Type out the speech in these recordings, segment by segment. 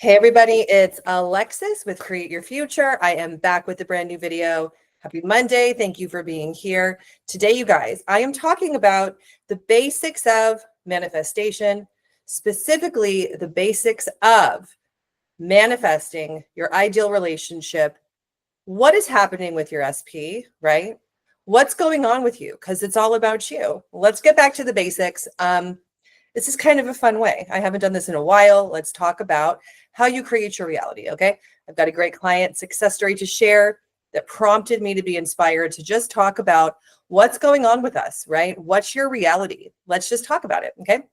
Hey everybody, it's Alexis with Create Your Future. I am back with a brand new video. Happy Monday. Thank you for being here. Today, you guys, I am talking about the basics of manifestation, specifically the basics of manifesting your ideal relationship. What is happening with your SP, right? What's going on with you? Because it's all about you. Let's get back to the basics. This is kind of a fun way. I haven't done this in a while. Let's talk about how you create your reality, okay? I've got a great client success story to share that prompted me to be inspired to just talk about what's going on with us, right? What's your reality? Let's just talk about it, okay?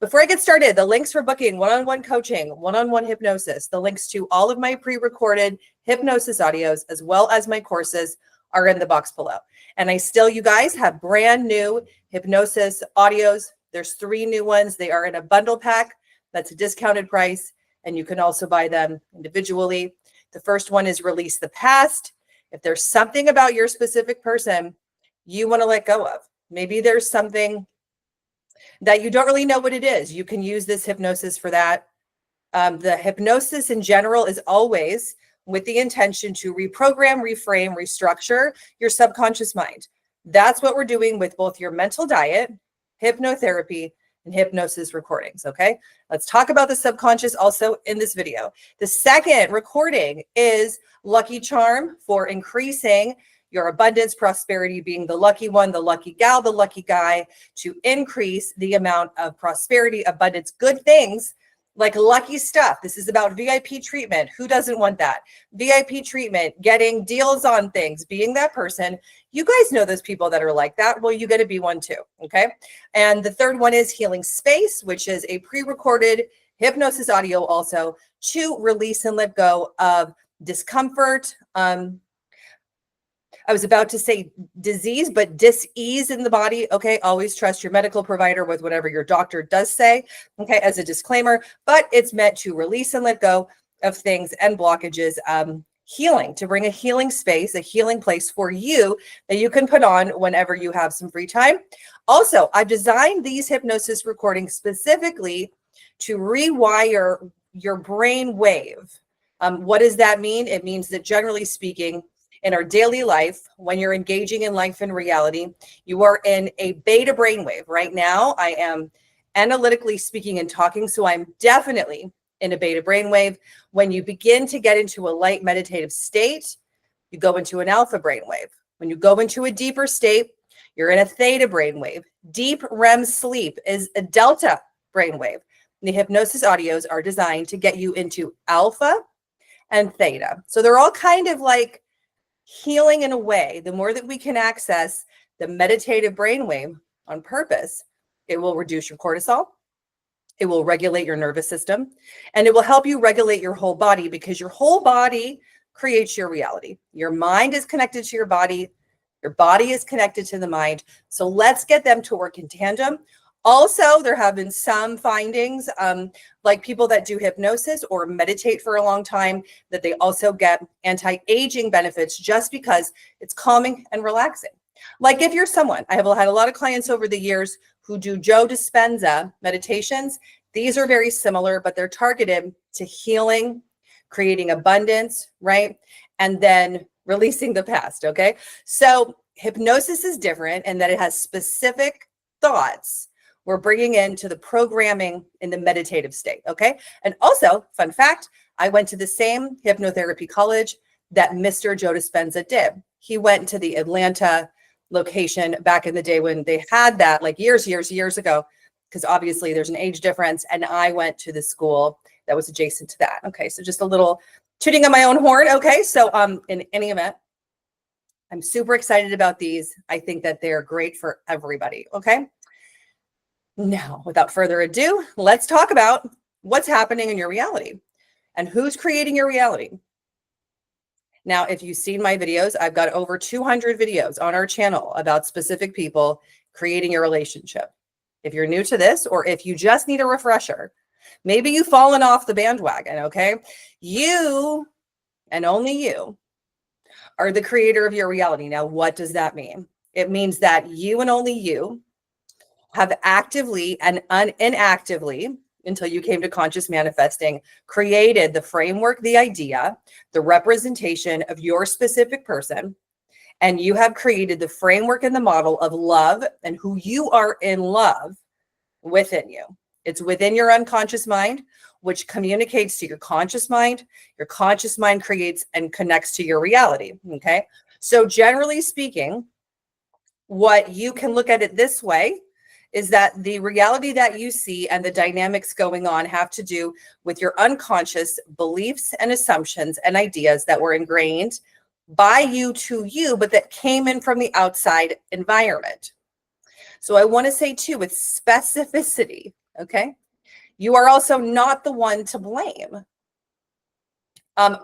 Before I get started, the links for booking one-on-one coaching, one-on-one hypnosis, the links to all of my pre-recorded hypnosis audios, as well as my courses are in the box below. And I still, you guys, have brand new hypnosis audios. There's 3 new ones. They are in a bundle pack. That's a discounted price. And you can also buy them individually. The first one is Release the Past. If there's something about your specific person you want to let go of, maybe there's something that you don't really know what it is, you can use this hypnosis for that. The hypnosis in general is always with the intention to reprogram, reframe, restructure your subconscious mind. That's what we're doing with both your mental diet, hypnotherapy, and hypnosis recordings, okay? Let's talk about the subconscious also in this video. The second recording is Lucky Charm for increasing your abundance, prosperity, being the lucky one, the lucky gal, the lucky guy, to increase the amount of prosperity, abundance, good things like lucky stuff. This is about VIP treatment. Who doesn't want that? VIP treatment, getting deals on things, being that person. You guys know those people that are like that. Well, you got to be one too. Okay. And the third one is Healing Space, which is a pre-recorded hypnosis audio also to release and let go of discomfort. I was about to say disease, but dis-ease in the body. Okay. Always trust your medical provider with whatever your doctor does say. Okay. As a disclaimer, but it's meant to release and let go of things and blockages, healing, to bring a healing space, a healing place for you that you can put on whenever you have some free time. Also, I've designed these hypnosis recordings specifically to rewire your brain wave. What does that mean? It means that generally speaking, in our daily life, when you're engaging in life and reality, you are in a beta brainwave. Right now, I am analytically speaking and talking, so I'm definitely in a beta brainwave. When you begin to get into a light meditative state, you go into an alpha brainwave. When you go into a deeper state, you're in a theta brainwave. Deep REM sleep is a delta brainwave. The hypnosis audios are designed to get you into alpha and theta. So they're all kind of like healing in a way. The more that we can access the meditative brainwave on purpose, it will reduce your cortisol. It will regulate your nervous system, and it will help you regulate your whole body, because your whole body creates your reality. Your mind is connected to your body is connected to the mind. So let's get them to work in tandem. Also, there have been some findings, like people that do hypnosis or meditate for a long time, that they also get anti-aging benefits just because it's calming and relaxing. Like if you're someone, I have had a lot of clients over the years who do Joe Dispenza meditations. These are very similar, but they're targeted to healing, creating abundance, right? And then releasing the past, okay? So hypnosis is different in that it has specific thoughts we're bringing into the programming in the meditative state, okay? And also, fun fact, I went to the same hypnotherapy college that Mr. Joe Dispenza did. He went to the Atlanta location back in the day when they had that, like years ago, because obviously there's an age difference, and I went to the school that was adjacent to that. Okay, so just a little tooting on my own horn, okay? So in any event, I'm super excited about these. I think that they're great for everybody, okay? Now, without further ado, let's talk about what's happening in your reality and who's creating your reality. Now, if you've seen my videos, I've got over 200 videos on our channel about specific people creating your relationship. If you're new to this, or if you just need a refresher, maybe you've fallen off the bandwagon, okay? You, and only you, are the creator of your reality. Now, what does that mean? It means that you and only you have actively and inactively until you came to conscious manifesting, created the framework, the idea, the representation of your specific person. And you have created the framework and the model of love and who you are in love within you. It's within your unconscious mind, which communicates to your conscious mind. Your conscious mind creates and connects to your reality. Okay. So generally speaking, what you can look at it this way is that the reality that you see and the dynamics going on have to do with your unconscious beliefs and assumptions and ideas that were ingrained by you to you, but that came in from the outside environment. So I want to say too, with specificity, okay, you are also not the one to blame.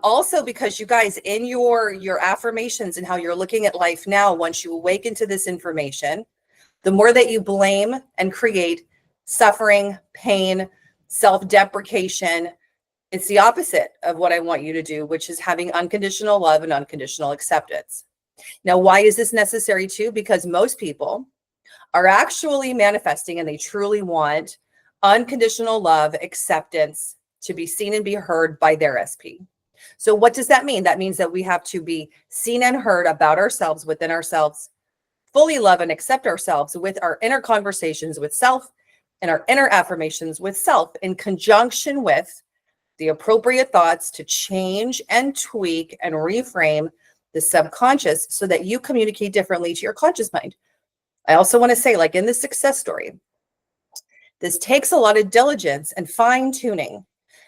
Also, because you guys, in your affirmations and how you're looking at life now, once you awaken to this information, the more that you blame and create suffering, pain, self-deprecation, it's the opposite of what I want you to do, which is having unconditional love and unconditional acceptance. Now, why is this necessary too? Because most people are actually manifesting and they truly want unconditional love, acceptance, to be seen and be heard by their SP. So what does that mean? That means that we have to be seen and heard about ourselves, within ourselves, fully love and accept ourselves with our inner conversations with self and our inner affirmations with self, in conjunction with the appropriate thoughts to change and tweak and reframe the subconscious so that you communicate differently to your conscious mind. I also want to say, like in this success story, this takes a lot of diligence and fine tuning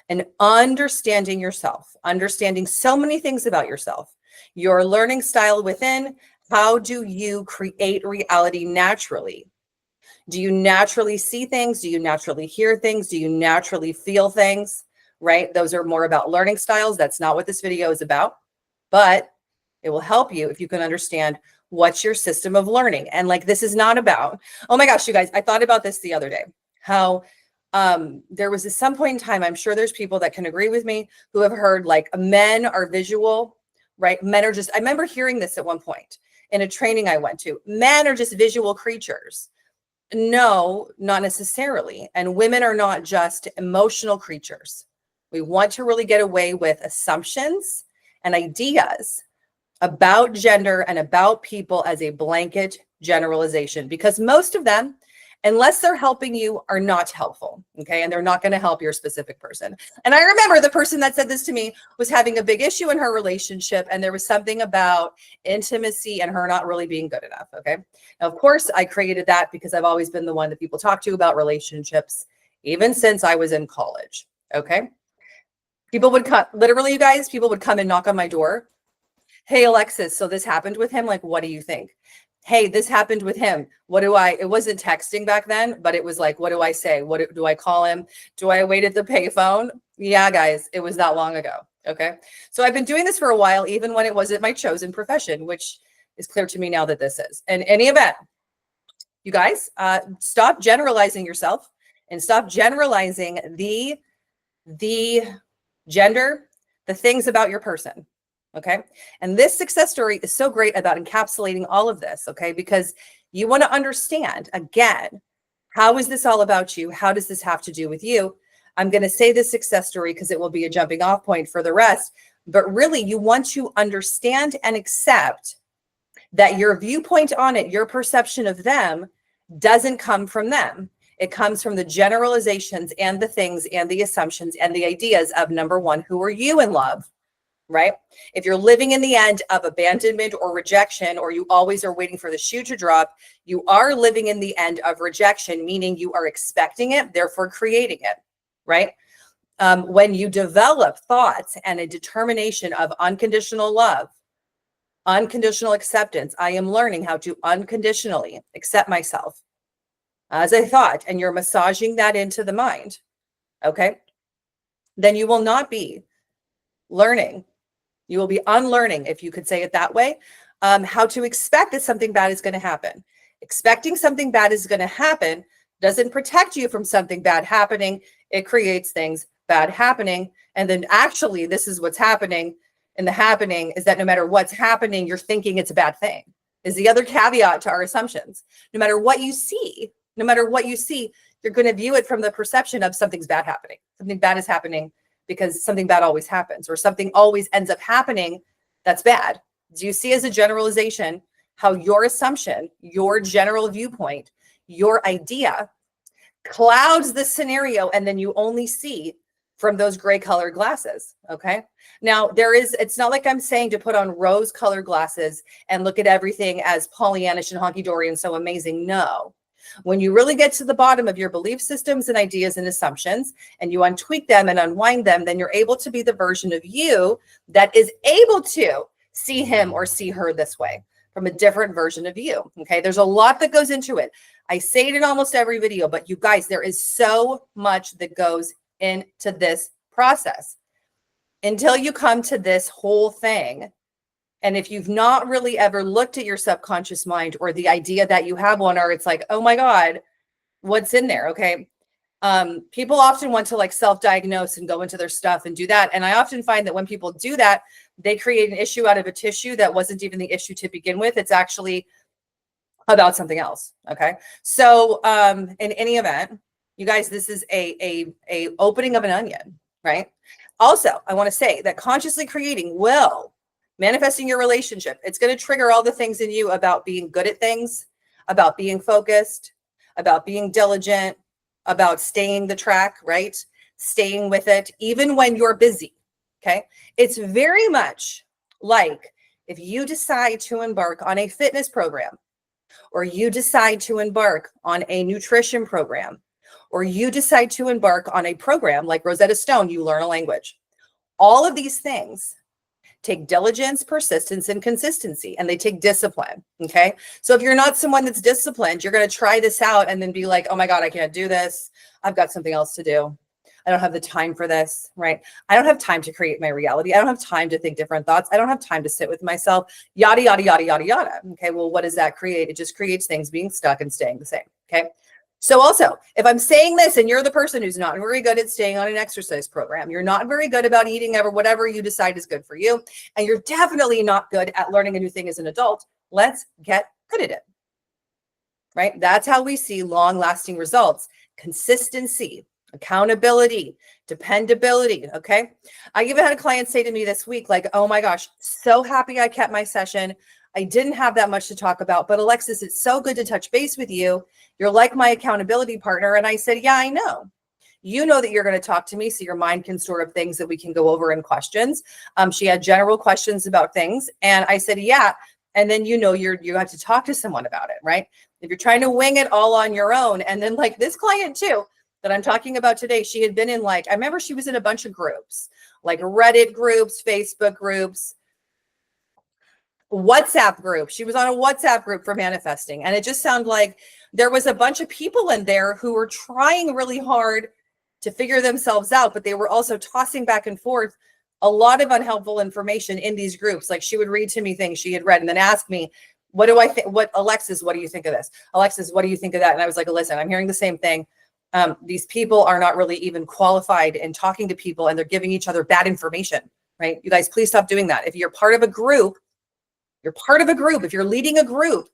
and understanding yourself, understanding so many things about yourself, your learning style within. How do you create reality naturally? Do you naturally see things? Do you naturally hear things? Do you naturally feel things? Right? Those are more about learning styles. That's not what this video is about, but it will help you if you can understand what's your system of learning. And like, this is not about, oh my gosh, you guys, I thought about this the other day, how there was at some point in time, I'm sure there's people that can agree with me who have heard like men are visual, right? Men are just, I remember hearing this at one point in a training I went to. Men are just visual creatures. No, not necessarily. And women are not just emotional creatures. We want to really get away with assumptions and ideas about gender and about people as a blanket generalization, because most of them, unless they're helping you, are not helpful. Okay. And they're not going to help your specific person. And I remember the person that said this to me was having a big issue in her relationship. And there was something about intimacy and her not really being good enough. Okay. Now, of course, I created that because I've always been the one that people talk to about relationships, even since I was in college. Okay. People would come, literally, you guys, people would come and knock on my door. Hey, Alexis, so this happened with him. Like, what do you think? Hey, this happened with him. It wasn't texting back then, but it was like, what do I say? What do I call him? Do I wait at the payphone? Yeah, guys, it was that long ago. Okay. So I've been doing this for a while, even when it wasn't my chosen profession, which is clear to me now that this is. In any event, you guys, stop generalizing yourself and stop generalizing the gender, the things about your person. Okay. And this success story is so great about encapsulating all of this. Okay. Because you want to understand, again, how is this all about you? How does this have to do with you? I'm going to say this success story because it will be a jumping off point for the rest. But really, you want to understand and accept that your viewpoint on it, your perception of them, doesn't come from them. It comes from the generalizations and the things and the assumptions and the ideas of, number one, who are you in love? Right? If you're living in the end of abandonment or rejection, or you always are waiting for the shoe to drop, you are living in the end of rejection, meaning you are expecting it, therefore creating it, right? When you develop thoughts and a determination of unconditional love, unconditional acceptance, I am learning how to unconditionally accept myself as a thought, and you're massaging that into the mind, okay? Then you will not be learning. You will be unlearning, if you could say it that way, how to expect that something bad is going to happen. Expecting something bad is going to happen doesn't protect you from something bad happening. It creates things bad happening. And then actually, this is what's happening. And the happening is that no matter what's happening, you're thinking it's a bad thing, is the other caveat to our assumptions. No matter what you see, you're going to view it from the perception of something's bad happening. Something bad is happening because something bad always happens, or something always ends up happening that's bad. Do you see as a generalization how your assumption, your general viewpoint, your idea clouds the scenario, and then you only see from those gray colored glasses? Okay. Now it's not like I'm saying to put on rose colored glasses and look at everything as Pollyannish and honky-dory and so amazing. No. When you really get to the bottom of your belief systems and ideas and assumptions, and you untweak them and unwind them, then you're able to be the version of you that is able to see him or see her this way, from a different version of you. Okay. There's a lot that goes into it. I say it in almost every video, but you guys, there is so much that goes into this process until you come to this whole thing. And if you've not really ever looked at your subconscious mind or the idea that you have one, or it's like, oh my God, what's in there? Okay. People often want to like self-diagnose and go into their stuff and do that. And I often find that when people do that, they create an issue out of a tissue that wasn't even the issue to begin with. It's actually about something else. Okay. So in any event, you guys, this is a opening of an onion, right? Also, I want to say that consciously creating will manifesting your relationship. It's going to trigger all the things in you about being good at things, about being focused, about being diligent, about staying the track, right? Staying with it, even when you're busy. Okay. It's very much like if you decide to embark on a fitness program, or you decide to embark on a nutrition program, or you decide to embark on a program like Rosetta Stone, you learn a language. All of these things take diligence, persistence, and consistency, and they take discipline. Okay. So if you're not someone that's disciplined, you're going to try this out and then be like, oh my God, I can't do this. I've got something else to do. I don't have the time for this, right? I don't have time to create my reality. I don't have time to think different thoughts. I don't have time to sit with myself, yada, yada, yada, yada, yada. Okay. Well, what does that create? It just creates things being stuck and staying the same. Okay. So also, if I'm saying this and you're the person who's not very good at staying on an exercise program, you're not very good about eating ever, whatever you decide is good for you, and you're definitely not good at learning a new thing as an adult, let's get good at it, right? That's how we see long-lasting results: consistency, accountability, dependability. Okay. I even had a client say to me this week, like, oh my gosh, so happy I kept my session. I didn't have that much to talk about, but Alexis, it's so good to touch base with you. You're like my accountability partner. And I said, yeah, I know. You know that you're going to talk to me, so your mind can store up things that we can go over in questions. She had general questions about things. And I said, yeah. And then, you have to talk to someone about it, right? If you're trying to wing it all on your own. And then like this client too, that I'm talking about today, she had been in I remember she was in a bunch of groups, like Reddit groups, Facebook groups, WhatsApp group. She was on a WhatsApp group for manifesting. And it just sounded like there was a bunch of people in there who were trying really hard to figure themselves out, but they were also tossing back and forth a lot of unhelpful information in these groups. Like she would read to me things she had read and then ask me, what do I think? Alexis, what do you think of this? Alexis, what do you think of that? And I was like, listen, I'm hearing the same thing. These people are not really even qualified in talking to people, and they're giving each other bad information, right? You guys, please stop doing that. If you're part of a group, if you're leading a group,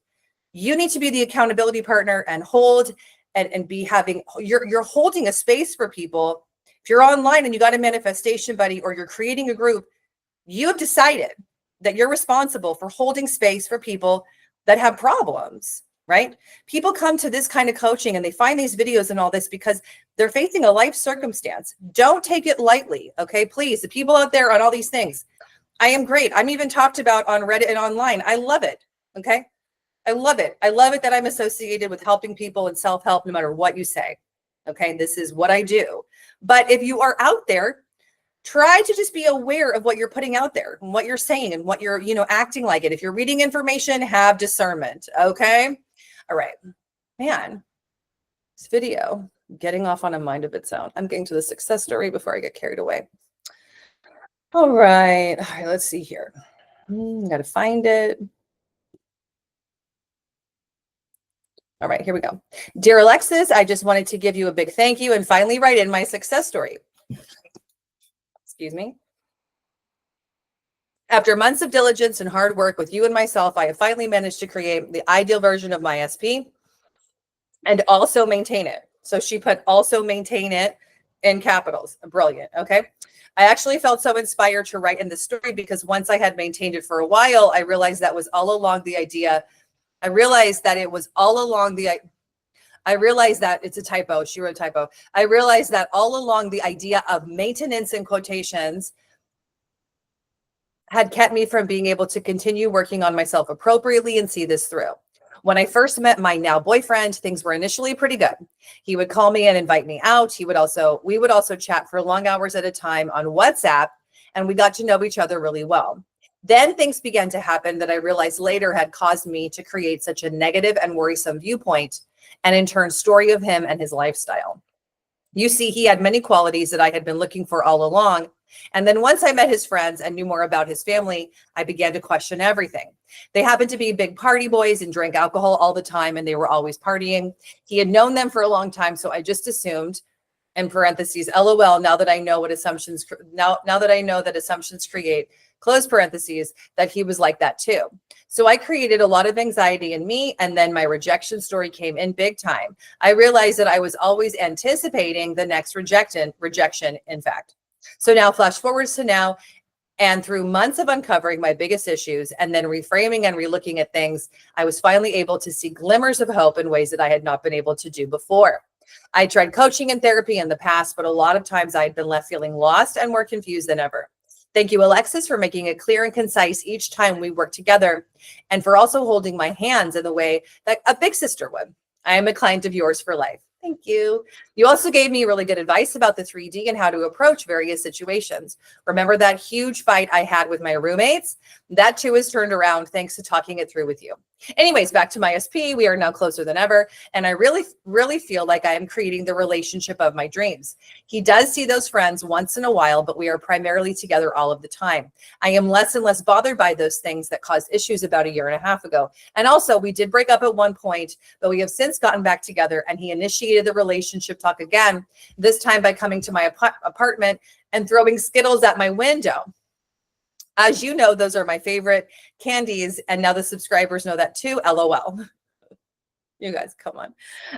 you need to be the accountability partner and hold and be having, you're holding a space for people. If you're online and you got a manifestation buddy, or you're creating a group, you have decided that you're responsible for holding space for people that have problems, right? People come to this kind of coaching and they find these videos and all this because they're facing a life circumstance. Don't take it lightly. Okay. Please, the people out there on all these things, I am great. I'm even talked about on Reddit and online. I love it. Okay. I love it. I love it that I'm associated with helping people and self-help no matter what you say. Okay. This is what I do. But if you are out there, try to just be aware of what you're putting out there and what you're saying and what you're, acting like it. If you're reading information, have discernment. Okay. All right, man, this video getting off on a mind of its own. I'm getting to the success story before I get carried away. All right, let's see here. Got to find it. All right, here we go. Dear Alexis, I just wanted to give you a big thank you and finally write in my success story. Excuse me. After months of diligence and hard work with you and myself, I have finally managed to create the ideal version of my SP and also maintain it. So she put also maintain it in capitals. Brilliant. Okay. I actually felt so inspired to write in the story because once I had maintained it for a while, I realized that was all along the idea. I realized that it was all along the I realized that it's a typo. She wrote a typo. I realized that all along the idea of maintenance in quotations had kept me from being able to continue working on myself appropriately and see this through. When I first met my now boyfriend, things were initially pretty good. He would call me and invite me out. We would also chat for long hours at a time on WhatsApp, and we got to know each other really well. Then things began to happen that I realized later had caused me to create such a negative and worrisome viewpoint, and in turn, story of him and his lifestyle. You see, he had many qualities that I had been looking for all along. And then once I met his friends and knew more about his family, I began to question everything. They happened to be big party boys and drank alcohol all the time, and they were always partying. He had known them for a long time, so I just assumed, in parentheses, LOL, now that I know that assumptions create, close parentheses, that he was like that too. So I created a lot of anxiety in me, and then my rejection story came in big time. I realized that I was always anticipating the next rejection, in fact. So now flash forwards to now, and through months of uncovering my biggest issues and then reframing and relooking at things, I was finally able to see glimmers of hope in ways that I had not been able to do before. I tried coaching and therapy in the past, but a lot of times I had been left feeling lost and more confused than ever. Thank you, Alexis, for making it clear and concise each time we work together, and for also holding my hands in the way that a big sister would. I am a client of yours for life. Thank you. You also gave me really good advice about the 3D and how to approach various situations. Remember that huge fight I had with my roommates? That too is turned around thanks to talking it through with you. Anyways, back to my SP. We are now closer than ever, and I really feel like I am creating the relationship of my dreams. He does see those friends once in a while, but we are primarily together all of the time. I am less and less bothered by those things that caused issues about a year and a half ago. And also, we did break up at one point, but we have since gotten back together, and he initiated the relationship talk again, this time by coming to my apartment and throwing Skittles at my window. As you know, those are my favorite candies, and now the subscribers know that too. LOL. You guys, come on.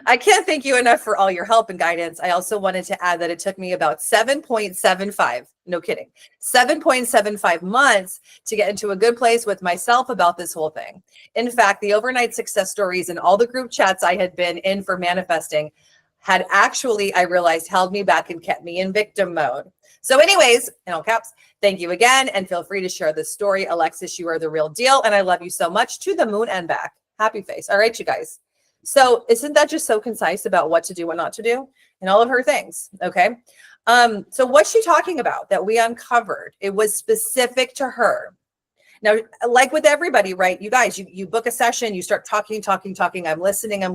I can't thank you enough for all your help and guidance. I also wanted to add that it took me about 7.75, no kidding, 7.75 months to get into a good place with myself about this whole thing. In fact, the overnight success stories and all the group chats I had been in for manifesting had actually, I realized, held me back and kept me in victim mode. So anyways, in all caps, thank you again, and feel free to share this story. Alexis, you are the real deal, and I love you so much, to the moon and back. Happy face. All right, you guys. So isn't that just so concise about what to do, what not to do, and all of her things? Okay. So what's she talking about that we uncovered? It was specific to her. Now, like with everybody, right? You guys, you book a session, you start talking. I'm listening for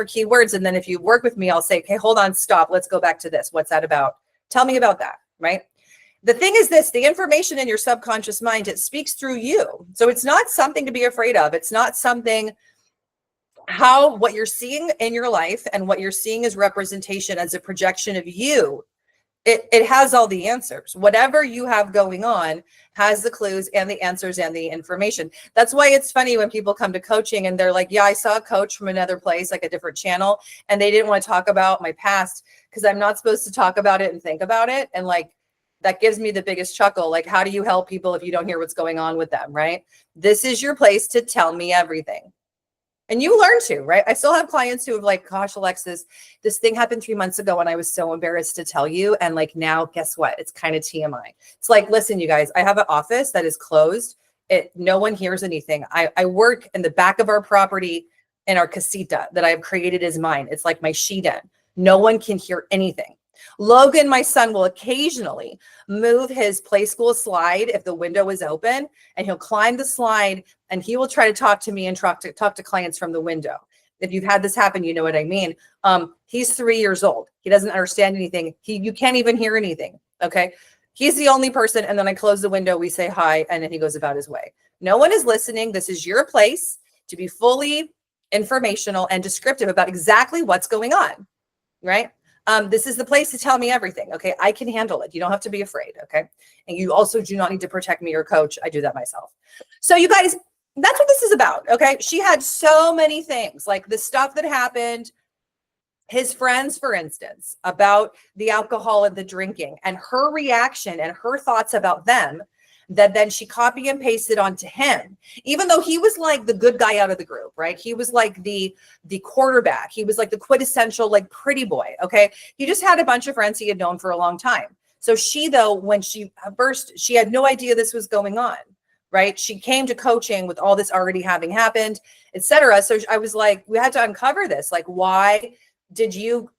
keywords. And then if you work with me, I'll say, okay, hold on, stop. Let's go back to this. What's that about? Tell me about that, right? The thing is this, the information in your subconscious mind, it speaks through you. So it's not something to be afraid of. It's not something, what you're seeing in your life and what you're seeing as representation, as a projection of you. It has all the answers. Whatever you have going on has the clues and the answers and the information. That's why it's funny when people come to coaching and they're like, yeah, I saw a coach from another place, like a different channel, and they didn't want to talk about my past because I'm not supposed to talk about it and think about it. And like, that gives me the biggest chuckle. Like, how do you help people if you don't hear what's going on with them, right? This is your place to tell me everything. And you learn to, right? I still have clients who have like, gosh, Alexis, this thing happened 3 months ago and I was so embarrassed to tell you. And like, now guess what? It's kind of TMI. It's like, listen, you guys, I have an office that is closed. No one hears anything. I work in the back of our property in our casita that I have created as mine. It's like my she den. No one can hear anything. Logan, my son, will occasionally move his play school slide if the window is open, and he'll climb the slide and he will try to talk to me and talk to clients from the window. If you've had this happen, you know what I mean. He's 3 years old. He doesn't understand anything. You can't even hear anything. Okay. He's the only person. And then I close the window, we say hi, and then he goes about his way. No one is listening. This is your place to be fully informational and descriptive about exactly what's going on. Right. This is the place to tell me everything. Okay. I can handle it. You don't have to be afraid. Okay. And you also do not need to protect me or coach. I do that myself. So you guys, that's what this is about. Okay. She had so many things, like the stuff that happened his friends, for instance, about the alcohol and the drinking, and her reaction and her thoughts about them, that then she copy and pasted onto him, even though he was like the good guy out of the group, right? He was like the quarterback. He was like the quintessential like pretty boy. Okay. He just had a bunch of friends he had known for a long time. So she, though, when she burst, she had no idea this was going on, right? She came to coaching with all this already having happened, etc. So I was like, we had to uncover this. Like, why did you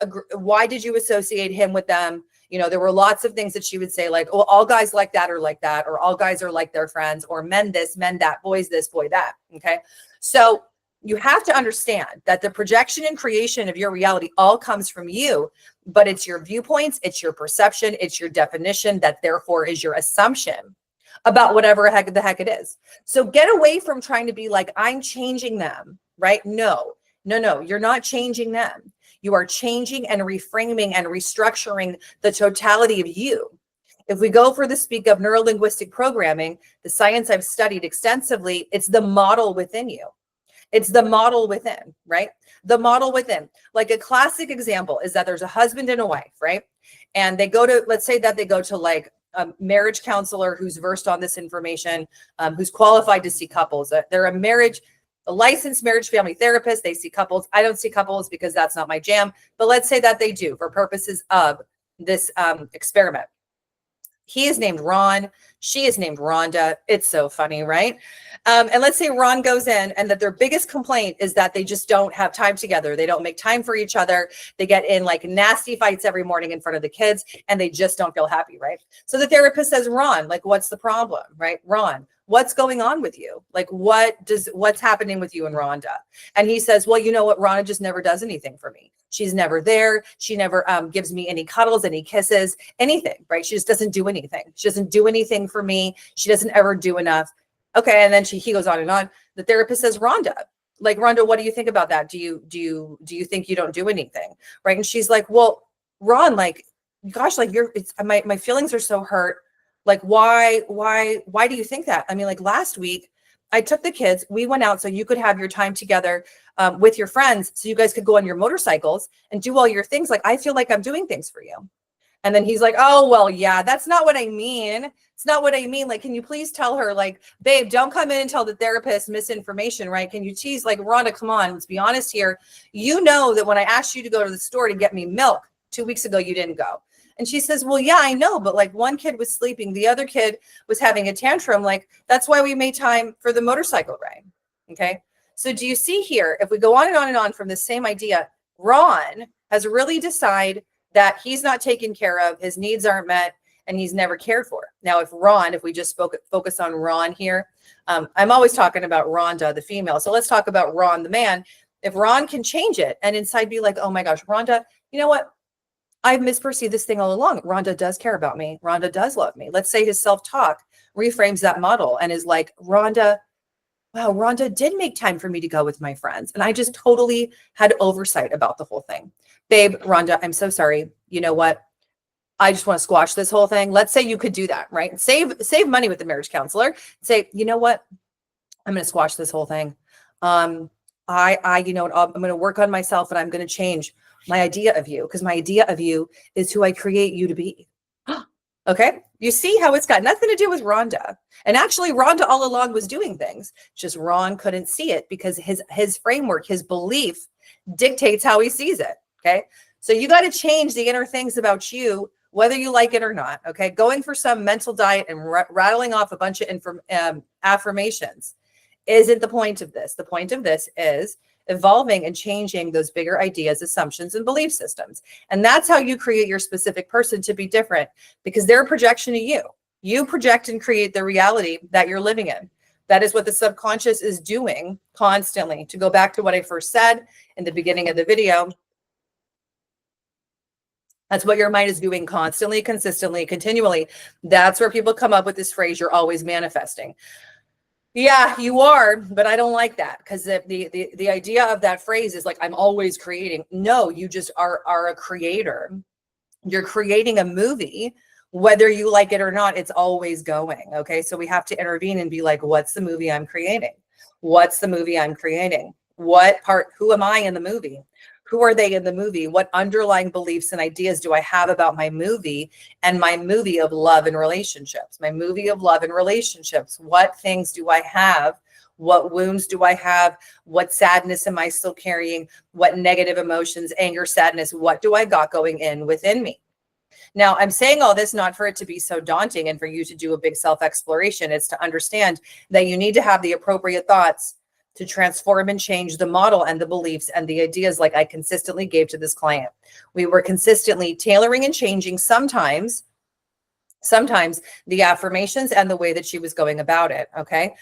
associate him with them? You know, there were lots of things that she would say, like, oh, all guys like that, or all guys are like their friends, or men this, men that, boys this, boy that. Okay. So you have to understand that the projection and creation of your reality all comes from you, but it's your viewpoints, it's your perception, it's your definition that therefore is your assumption about whatever the heck it is. So get away from trying to be like, I'm changing them, right? No, you're not changing them. You are changing and reframing and restructuring the totality of you. If we go for the speak of neuro-linguistic programming, the science I've studied extensively, it's the model within you. It's the model within, right? The model within. Like a classic example is that there's a husband and a wife, right? And they go to, let's say that they go to like a marriage counselor who's versed on this information, who's qualified to see couples. They're a licensed marriage family therapist. They see couples. I don't see couples because that's not my jam. But let's say that they do for purposes of this experiment. He is named Ron. She is named Rhonda. It's so funny, right? And let's say Ron goes in and that their biggest complaint is that they just don't have time together. They don't make time for each other. They get in like nasty fights every morning in front of the kids and they just don't feel happy, right? So the therapist says, Ron, like, what's the problem, right? Ron, what's going on with you? Like, what's happening with you and Rhonda? And he says, well, you know what? Rhonda just never does anything for me. She's never there. She never gives me any cuddles, any kisses, anything, right? She just doesn't do anything. She doesn't do anything for me. She doesn't ever do enough. Okay. And then he goes on and on. The therapist says, Rhonda, like, Rhonda, what do you think about that? Do you think you don't do anything? Right. And she's like, well, Ron, like, gosh, like my feelings are so hurt. Like, why do you think that? I mean, like last week I took the kids, we went out so you could have your time together with your friends. So you guys could go on your motorcycles and do all your things. Like, I feel like I'm doing things for you. And then he's like, oh, well, yeah, that's not what I mean. It's not what I mean. Like, can you please tell her, like, babe, don't come in and tell the therapist misinformation, right? Can you tease, like, Rhonda, come on, let's be honest here. You know that when I asked you to go to the store to get me milk 2 weeks ago, you didn't go. And she says, well, yeah, I know. But like one kid was sleeping. The other kid was having a tantrum. Like, that's why we made time for the motorcycle ride. Okay. So do you see here, if we go on and on from the same idea, Ron has really decided that he's not taken care of, his needs aren't met, and he's never cared for. Now, if we just focus on Ron here, I'm always talking about Rhonda, the female. So let's talk about Ron, the man. If Ron can change it and inside be like, oh my gosh, Rhonda, you know what? I've misperceived this thing all along. Rhonda does care about me. Rhonda does love me. Let's say his self-talk reframes that model and is like, Rhonda, wow, Rhonda did make time for me to go with my friends. And I just totally had oversight about the whole thing. Babe, Rhonda, I'm so sorry. You know what? I just want to squash this whole thing. Let's say you could do that, right? Save money with the marriage counselor. Say, you know what? I'm going to squash this whole thing. You know what? I'm going to work on myself and I'm going to change my idea of you, because my idea of you is who I create you to be. Okay. You see how it's got nothing to do with Rhonda. And actually Rhonda all along was doing things. Just Ron couldn't see it because his framework, his belief dictates how he sees it. Okay. So you got to change the inner things about you, whether you like it or not. Okay. Going for some mental diet and rattling off a bunch of affirmations isn't the point of this. The point of this is evolving and changing those bigger ideas, assumptions, and belief systems. And that's how you create your specific person to be different, because they're a projection of you. You project and create the reality that you're living in. That is what the subconscious is doing constantly. To go back to what I first said in the beginning of the video, that's what your mind is doing constantly, consistently, continually. That's where people come up with this phrase, you're always manifesting. Yeah, you are, but I don't like that, because the idea of that phrase is like, I'm always creating. No, you just are a creator. You're creating a movie, whether you like it or not, it's always going. Okay. So we have to intervene and be like, what's the movie I'm creating? What's the movie I'm creating? Who am I in the movie? Who are they in the movie? What underlying beliefs and ideas do I have about my movie and my movie of love and relationships? My movie of love and relationships. What things do I have? What wounds do I have? What sadness am I still carrying? What negative emotions, anger, sadness, what do I got going in within me? Now, I'm saying all this not for it to be so daunting and for you to do a big self-exploration. It's to understand that you need to have the appropriate thoughts to transform and change the model and the beliefs and the ideas like I consistently gave to this client. We were consistently tailoring and changing sometimes the affirmations and the way that she was going about it. Okay.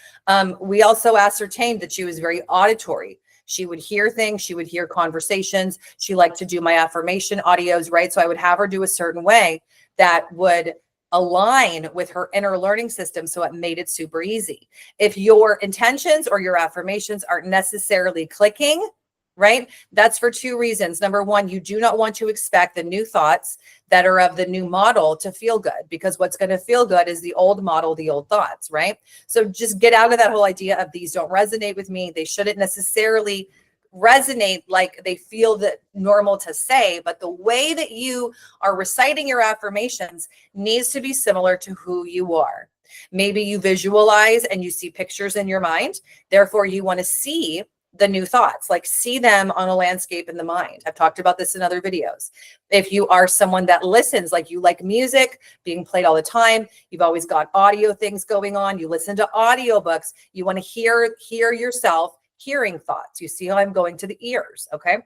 We also ascertained that she was very auditory. She would hear things. She would hear conversations. She liked to do my affirmation audios, right? So I would have her do a certain way that would align with her inner learning system. So it made it super easy. If your intentions or your affirmations aren't necessarily clicking, right? That's for two reasons. Number one, you do not want to expect the new thoughts that are of the new model to feel good, because what's going to feel good is the old model, the old thoughts, right? So just get out of that whole idea of these don't resonate with me. They shouldn't necessarily resonate like they feel that normal to say, but the way that you are reciting your affirmations needs to be similar to who you are. Maybe you visualize and you see pictures in your mind. Therefore, you want to see the new thoughts, like see them on a landscape in the mind. I've talked about this in other videos. If you are someone that listens, like you like music being played all the time, you've always got audio things going on, you listen to audiobooks, you want to hear yourself hearing thoughts. You see how I'm going to the ears, okay?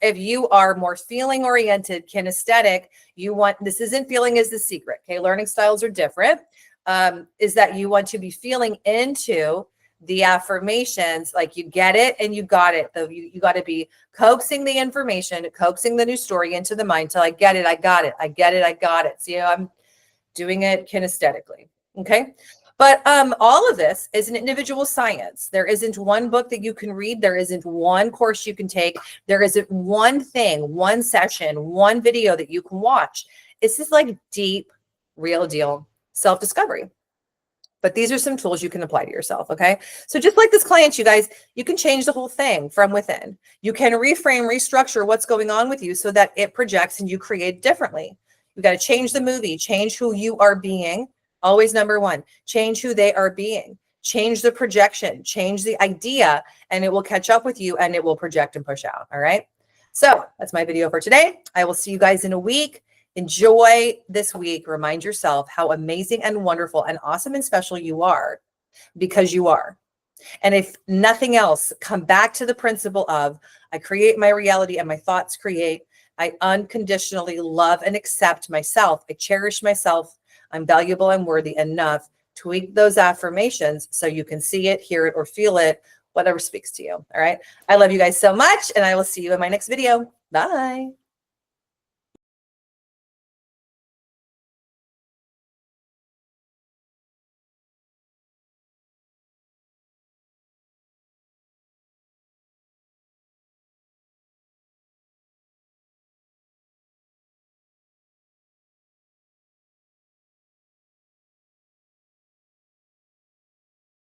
If you are more feeling oriented, kinesthetic, this isn't feeling is the secret, okay? Learning styles are different, is that you want to be feeling into the affirmations, like you get it and you got it. You got to be coaxing the information, coaxing the new story into the mind till I get it, I got it, I get it, I got it. See how I'm doing it kinesthetically, okay? But all of this is an individual science. There isn't one book that you can read. There isn't one course you can take. There isn't one thing, one session, one video that you can watch. It's just like deep, real deal self-discovery. But these are some tools you can apply to yourself, okay? So just like this client, you guys, you can change the whole thing from within. You can reframe, restructure what's going on with you so that it projects and you create differently. You got to change the movie, change who you are being. Always number one, change who they are being. Change the projection, change the idea, and it will catch up with you and it will project and push out, all right? So that's my video for today. I will see you guys in a week. Enjoy this week. Remind yourself how amazing and wonderful and awesome and special you are, because you are. And if nothing else, come back to the principle of I create my reality and my thoughts create. I unconditionally love and accept myself. I cherish myself. I'm valuable and worthy enough. Tweak those affirmations so you can see it, hear it, or feel it, whatever speaks to you. All right. I love you guys so much, and I will see you in my next video. Bye.